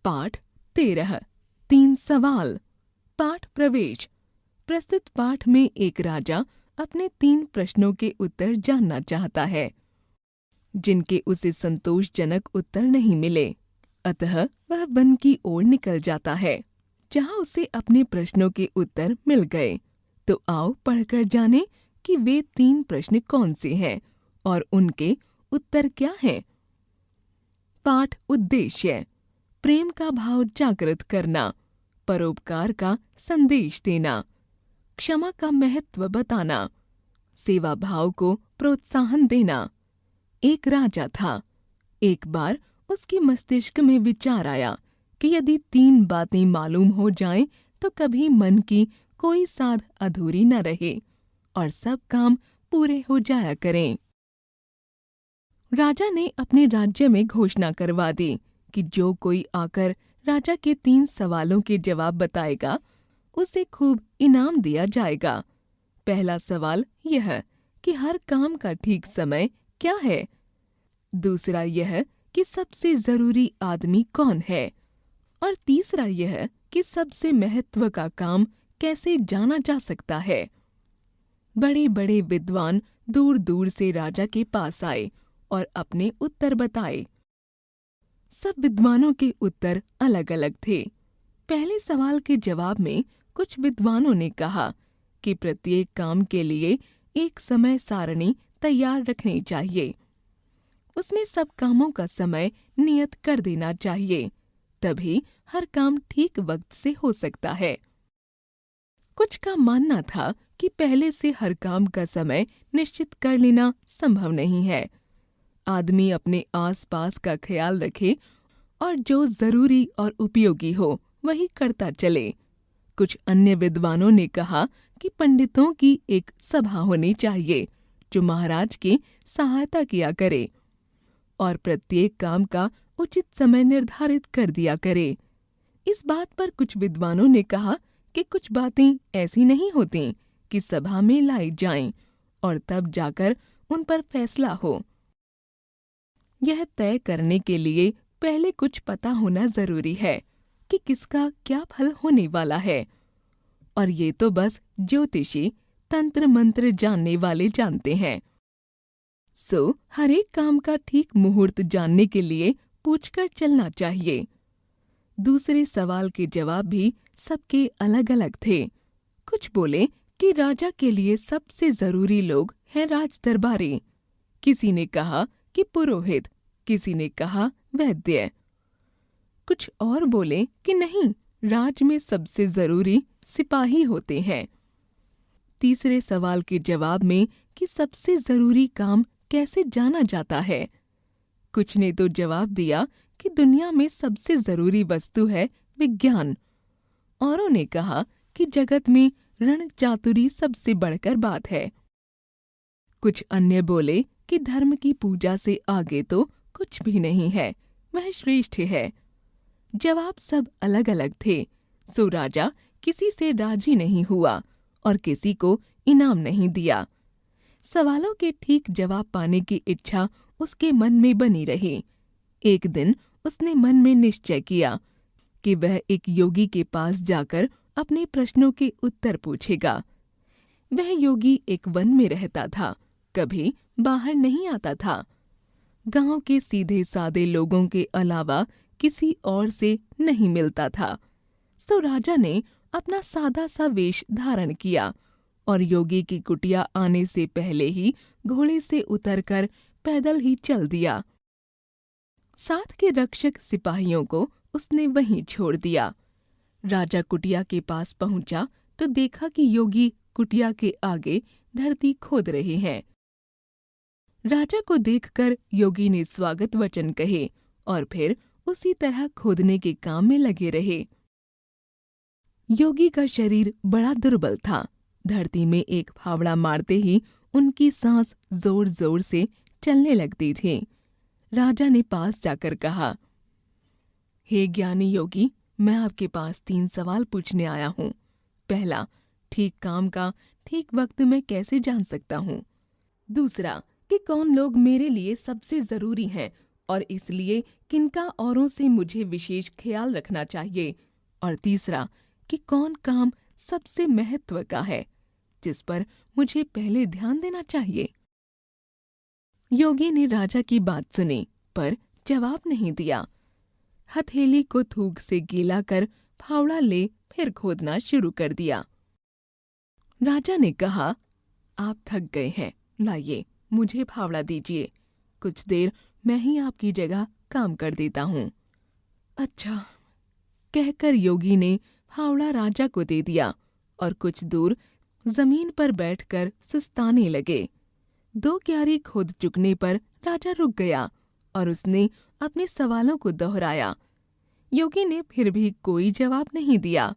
पाठ 13 3 सवाल। पाठ प्रवेश। प्रस्तुत पाठ में एक राजा अपने 3 प्रश्नों के उत्तर जानना चाहता है, जिनके उसे संतोषजनक उत्तर नहीं मिले। अतः वह वन की ओर निकल जाता है, जहाँ उसे अपने प्रश्नों के उत्तर मिल गए। तो आओ पढ़कर जानें कि वे 3 प्रश्न कौन से हैं और उनके उत्तर क्या हैं। पाठ उद्देश्य। प्रेम का भाव जागृत करना, परोपकार का संदेश देना, क्षमा का महत्व बताना, सेवा भाव को प्रोत्साहन देना। एक राजा था। एक बार उसके मस्तिष्क में विचार आया कि यदि 3 बातें मालूम हो जाएं तो कभी मन की कोई साध अधूरी न रहे और सब काम पूरे हो जाया करें। राजा ने अपने राज्य में घोषणा करवा दी कि जो कोई आकर राजा के 3 सवालों के जवाब बताएगा, उसे खूब इनाम दिया जाएगा। पहला सवाल यह कि हर काम का ठीक समय क्या है। दूसरा यह कि सबसे जरूरी आदमी कौन है। और तीसरा यह कि सबसे महत्व का काम कैसे जाना जा सकता है। बड़े बड़े विद्वान दूर दूर से राजा के पास आए और अपने उत्तर बताए। सब विद्वानों के उत्तर अलग अलग थे। पहले सवाल के जवाब में कुछ विद्वानों ने कहा कि प्रत्येक काम के लिए एक समय सारणी तैयार रखनी चाहिए। उसमें सब कामों का समय नियत कर देना चाहिए, तभी हर काम ठीक वक्त से हो सकता है। कुछ का मानना था कि पहले से हर काम का समय निश्चित कर लेना संभव नहीं है। आदमी अपने आसपास का ख्याल रखे और जो जरूरी और उपयोगी हो वही करता चले। कुछ अन्य विद्वानों ने कहा कि पंडितों की एक सभा होनी चाहिए जो महाराज की सहायता किया करे और प्रत्येक काम का उचित समय निर्धारित कर दिया करे। इस बात पर कुछ विद्वानों ने कहा कि कुछ बातें ऐसी नहीं होती कि सभा में लाई जाएं और तब जाकर उन पर फैसला हो। यह तय करने के लिए पहले कुछ पता होना जरूरी है कि किसका क्या फल होने वाला है, और ये तो बस ज्योतिषी तंत्र मंत्र जानने वाले जानते हैं। सो हर एक काम का ठीक मुहूर्त जानने के लिए पूछकर चलना चाहिए। दूसरे सवाल के जवाब भी सबके अलग अलग थे। कुछ बोले कि राजा के लिए सबसे जरूरी लोग हैं राज दरबारी। किसी ने कहा कि पुरोहित, किसी ने कहा वैद्य। कुछ और बोले कि नहीं, राज में सबसे जरूरी सिपाही होते हैं। तीसरे सवाल के जवाब में कि सबसे जरूरी काम कैसे जाना जाता है, कुछ ने तो जवाब दिया कि दुनिया में सबसे जरूरी वस्तु है विज्ञान। औरों ने कहा कि जगत में रण चातुरी सबसे बढ़कर बात है। कुछ अन्य बोले कि धर्म की पूजा से आगे तो कुछ भी नहीं है, वह श्रेष्ठ है। जवाब सब अलग अलग थे। सो राजा किसी से राजी नहीं हुआ और किसी को इनाम नहीं दिया। सवालों के ठीक जवाब पाने की इच्छा उसके मन में बनी रही। एक दिन उसने मन में निश्चय किया कि वह एक योगी के पास जाकर अपने प्रश्नों के उत्तर पूछेगा। वह योगी एक वन में रहता था, कभी बाहर नहीं आता था। गांव के सीधे सादे लोगों के अलावा किसी और से नहीं मिलता था। तो राजा ने अपना सादा सा वेश धारण किया और योगी की कुटिया आने से पहले ही घोड़े से उतरकर पैदल ही चल दिया। साथ के रक्षक सिपाहियों को उसने वहीं छोड़ दिया। राजा कुटिया के पास पहुंचा तो देखा कि योगी कुटिया के आगे धरती खोद रहे हैं। राजा को देखकर योगी ने स्वागत वचन कहे और फिर उसी तरह खोदने के काम में लगे रहे। योगी का शरीर बड़ा दुर्बल था। धरती में एक फावड़ा मारते ही उनकी सांस जोर जोर से चलने लगती थी। राजा ने पास जाकर कहा, हे ज्ञानी योगी, मैं आपके पास 3 सवाल पूछने आया हूँ। पहला, ठीक काम का ठीक वक्त मैं कैसे जान सकता हूँ। दूसरा, कि कौन लोग मेरे लिए सबसे जरूरी हैं और इसलिए किनका औरों से मुझे विशेष ख्याल रखना चाहिए, और तीसरा कि कौन काम सबसे महत्व का है जिस पर मुझे पहले ध्यान देना चाहिए। योगी ने राजा की बात सुनी पर जवाब नहीं दिया। हथेली को थूक से गीला कर फावड़ा ले फिर खोदना शुरू कर दिया। राजा ने कहा, आप थक गए हैं, लाइए मुझे फावड़ा दीजिए, कुछ देर मैं ही आपकी जगह काम कर देता हूँ। अच्छा, कहकर योगी ने फावड़ा राजा को दे दिया और कुछ दूर जमीन पर बैठकर सुस्ताने लगे। 2 क्यारी खोद चुकने पर राजा रुक गया और उसने अपने सवालों को दोहराया। योगी ने फिर भी कोई जवाब नहीं दिया।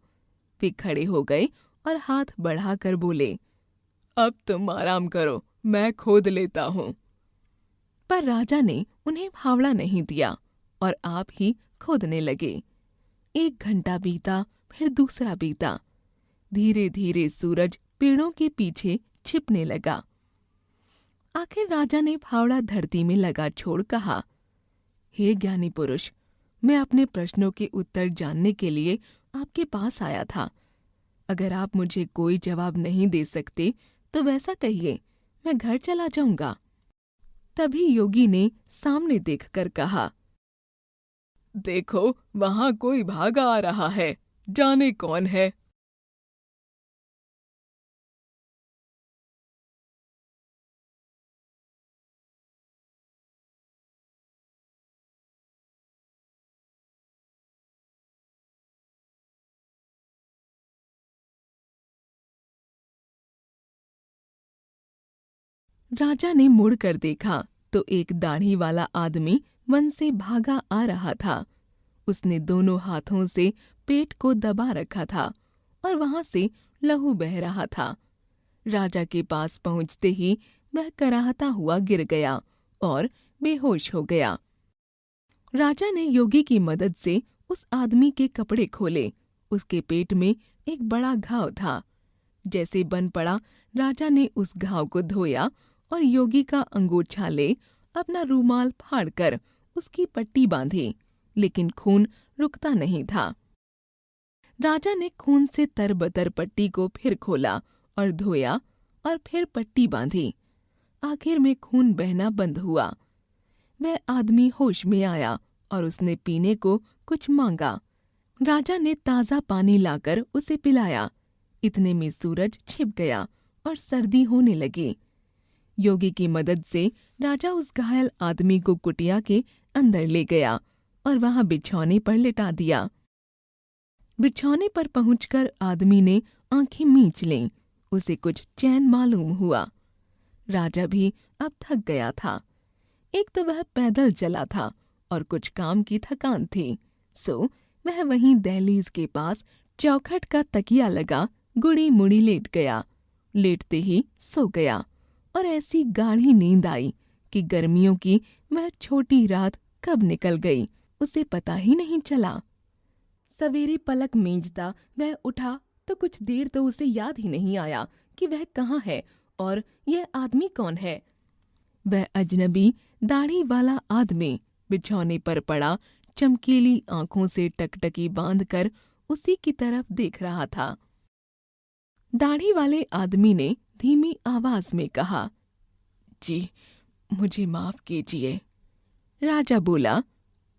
वे खड़े हो गए और हाथ बढ़ाकर बोले, अब तुम आराम करो, मैं खोद लेता हूँ। पर राजा ने उन्हें फावड़ा नहीं दिया और आप ही खोदने लगे। 1 घंटा बीता, फिर दूसरा बीता। धीरे धीरे सूरज पेड़ों के पीछे छिपने लगा। आखिर राजा ने फावड़ा धरती में लगा छोड़ कहा, हे ज्ञानी पुरुष, मैं अपने प्रश्नों के उत्तर जानने के लिए आपके पास आया था। अगर आप मुझे कोई जवाब नहीं दे सकते तो वैसा कहिए, मैं घर चला जाऊंगा। तभी योगी ने सामने देखकर कहा, देखो वहां कोई भागा आ रहा है, जाने कौन है। राजा ने मुड़कर देखा तो एक दाढ़ी वाला आदमी वन से भागा आ रहा था। उसने दोनों हाथों से पेट को दबा रखा था और वहां से लहू बह रहा था। राजा के पास पहुंचते ही वह कराहता हुआ गिर गया और बेहोश हो गया। राजा ने योगी की मदद से उस आदमी के कपड़े खोले। उसके पेट में एक बड़ा घाव था। जैसे बन पड़ा, राजा ने उस घाव को धोया और योगी का अंगूछा ले अपना रूमाल फाड़कर उसकी पट्टी बांधी, लेकिन खून रुकता नहीं था। राजा ने खून से तरबतर पट्टी को फिर खोला और धोया और फिर पट्टी बांधी। आखिर में खून बहना बंद हुआ। वह आदमी होश में आया और उसने पीने को कुछ मांगा। राजा ने ताज़ा पानी लाकर उसे पिलाया। इतने में सूरज छिप गया और सर्दी होने लगी। योगी की मदद से राजा उस घायल आदमी को कुटिया के अंदर ले गया और वहां बिछौने पर लिटा दिया। बिछौने पर पहुंचकर आदमी ने आंखें मींच लीं। उसे कुछ चैन मालूम हुआ। राजा भी अब थक गया था। एक तो वह पैदल चला था और कुछ काम की थकान थी, सो वह वहीं दहलीज के पास चौखट का तकिया लगा गुड़ी मुड़ी लेट गया। लेटते ही सो गया और ऐसी गाढ़ी नींद आई कि गर्मियों की वह छोटी रात कब निकल गई उसे पता ही नहीं चला। सवेरे पलक मींचता वह उठा तो कुछ देर तो उसे याद ही नहीं आया कि वह कहाँ है और यह आदमी कौन है। वह अजनबी दाढ़ी वाला आदमी बिछौने पर पड़ा चमकीली आंखों से टकटकी बांधकर उसी की तरफ देख रहा था। दाढ़ी वाले आदमी ने धीमी आवाज में कहा, जी मुझे माफ कीजिए। राजा बोला,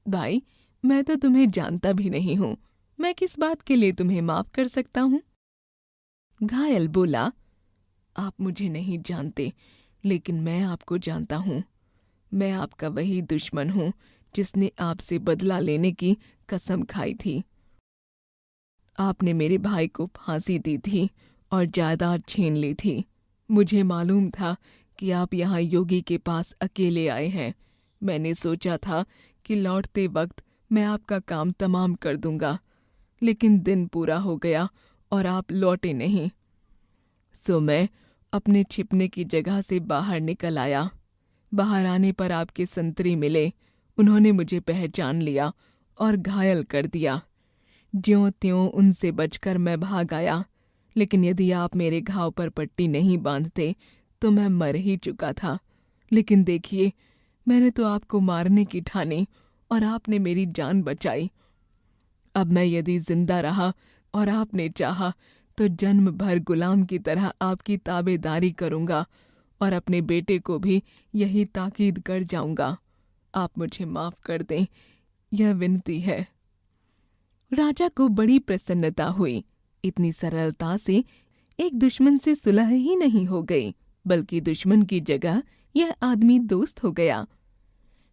भाई मैं तो तुम्हें जानता भी नहीं हूँ, मैं किस बात के लिए तुम्हें माफ कर सकता हूँ। घायल बोला, आप मुझे नहीं जानते लेकिन मैं आपको जानता हूँ। मैं आपका वही दुश्मन हूँ जिसने आपसे बदला लेने की कसम खाई थी। आपने मेरे भाई को फांसी दी थी और जायदाद छीन ली थी। मुझे मालूम था कि आप यहाँ योगी के पास अकेले आए हैं। मैंने सोचा था कि लौटते वक्त मैं आपका काम तमाम कर दूंगा, लेकिन दिन पूरा हो गया और आप लौटे नहीं। सो मैं अपने छिपने की जगह से बाहर निकल आया। बाहर आने पर आपके संतरी मिले। उन्होंने मुझे पहचान लिया और घायल कर दिया। ज्यों-त्यों उनसे बचकर मैं भाग आया, लेकिन यदि आप मेरे घाव पर पट्टी नहीं बांधते तो मैं मर ही चुका था। लेकिन देखिए, मैंने तो आपको मारने की ठानी और आपने मेरी जान बचाई। अब मैं यदि जिंदा रहा और आपने चाहा तो जन्म भर गुलाम की तरह आपकी ताबेदारी करूंगा और अपने बेटे को भी यही ताकीद कर जाऊंगा। आप मुझे माफ कर दें, यह विनती है। राजा को बड़ी प्रसन्नता हुई। इतनी सरलता से एक दुश्मन से सुलह ही नहीं हो गई, बल्कि दुश्मन की जगह यह आदमी दोस्त हो गया।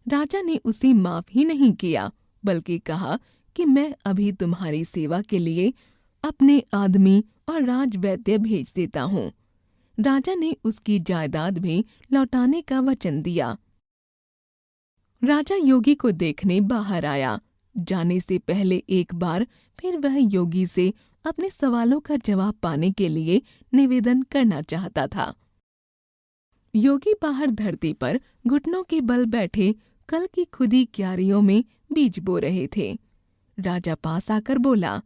राजा ने उसे माफ ही नहीं किया, बल्कि कहा कि मैं अभी तुम्हारी सेवा के लिए अपने आदमी और राजवैद्य भेज देता हूँ। राजा ने उसकी जायदाद भी लौटाने का वचन दिया। राजा योगी को देखने बाहर आया। जाने से पहले एक बार फिर वह योगी से अपने सवालों का जवाब पाने के लिए निवेदन करना चाहता था। योगी बाहर धरती पर घुटनों के बल बैठे कल की खुदी क्यारियों में बीज बो रहे थे। राजा पास आकर बोला,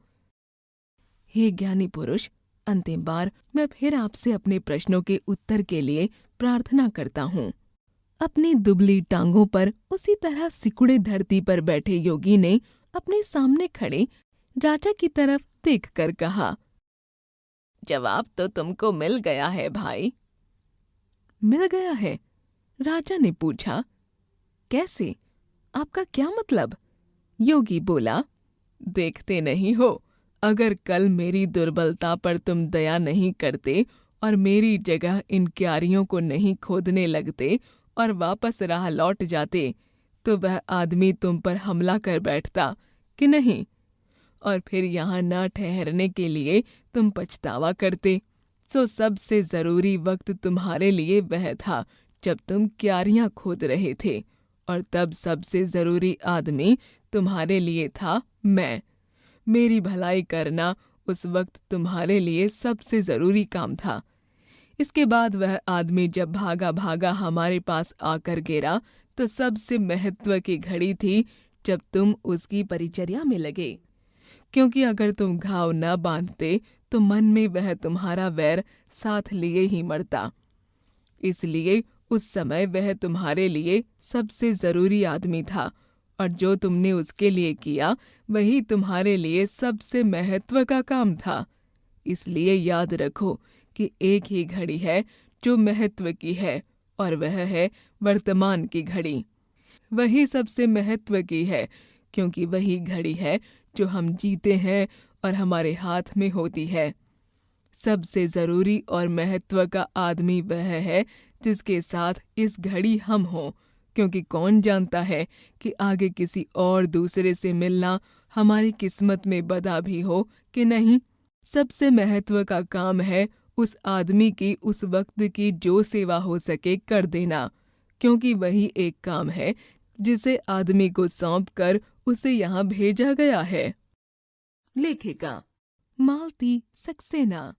हे ज्ञानी पुरुष, अंतिम बार मैं फिर आपसे अपने प्रश्नों के उत्तर के लिए प्रार्थना करता हूँ। अपनी दुबली टांगों पर उसी तरह सिकुड़े धरती पर बैठे योगी ने अपने सामने खड़े राजा की तरफ देखकर कहा, जवाब तो तुमको मिल गया है भाई। मिल गया है? राजा ने पूछा। कैसे? आपका क्या मतलब? योगी बोला, देखते नहीं हो, अगर कल मेरी दुर्बलता पर तुम दया नहीं करते और मेरी जगह इन क्यारियों को नहीं खोदने लगते और वापस राह लौट जाते, तो वह आदमी तुम पर हमला कर बैठता कि नहीं, और फिर यहाँ न ठहरने के लिए तुम पछतावा करते। सो सबसे जरूरी वक्त तुम्हारे लिए वह था जब तुम क्यारियां खोद रहे थे, और तब सबसे जरूरी आदमी तुम्हारे लिए था मैं। मेरी भलाई करना उस वक्त तुम्हारे लिए सबसे जरूरी काम था। इसके बाद वह आदमी जब भागा भागा हमारे पास आकर गिरा, तो सबसे महत्व की घड़ी थी जब तुम उसकी परिचर्या में लगे, क्योंकि अगर तुम घाव न बांधते तो मन में वह तुम्हारा वैर साथ लिए ही मरता। इसलिए उस समय वह तुम्हारे लिए सबसे जरूरी आदमी था, और जो तुमने उसके लिए किया वही तुम्हारे लिए सबसे महत्व का काम था। इसलिए याद रखो कि एक ही घड़ी है जो महत्व की है, और वह है वर्तमान की घड़ी। वही सबसे महत्व की है, क्योंकि वही घड़ी है जो हम जीते हैं और हमारे हाथ में होती है। सबसे जरूरी और महत्व का आदमी वह है जिसके साथ इस घड़ी हम हों, क्योंकि कौन जानता है कि आगे किसी और दूसरे से मिलना हमारी किस्मत में बदा भी हो कि नहीं। सबसे महत्व का काम है उस आदमी की उस वक्त की जो सेवा हो सके कर देना, क्योंकि वही एक काम है जिसे आदमी को सौंप कर उसे यहाँ भेजा गया है। लेखिका मालती सक्सेना।